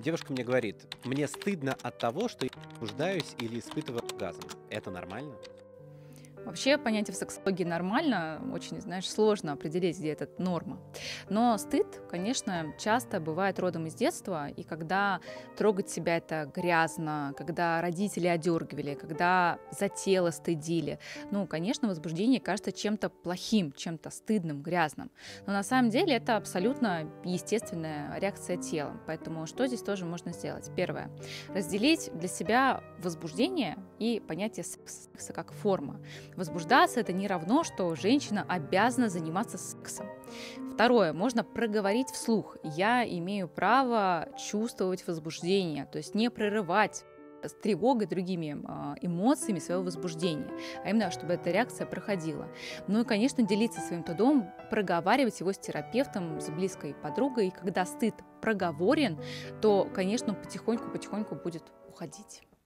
Девушка мне говорит: "Мне стыдно от того, что я возбуждаюсь или испытываю оргазм". Это нормально? Вообще понятие в сексологии нормально, очень, знаешь, сложно определить, где эта норма. Но стыд, конечно, часто бывает родом из детства, и когда трогать себя это грязно, когда родители одергивали, когда за тело стыдили, ну, конечно, возбуждение кажется чем-то плохим, чем-то стыдным, грязным. Но на самом деле это абсолютно естественная реакция тела. Поэтому что здесь тоже можно сделать? Первое. Разделить для себя возбуждение и понятие секса как форма. Возбуждаться – это не равно, что женщина обязана заниматься сексом. Второе, можно проговорить вслух. Я имею право чувствовать возбуждение, то есть не прерывать с тревогой, другими эмоциями своего возбуждения, а именно, чтобы эта реакция проходила. Ну и, конечно, делиться своим трудом, проговаривать его с терапевтом, с близкой подругой. И когда стыд проговорен, то, конечно, он потихоньку-потихоньку будет уходить.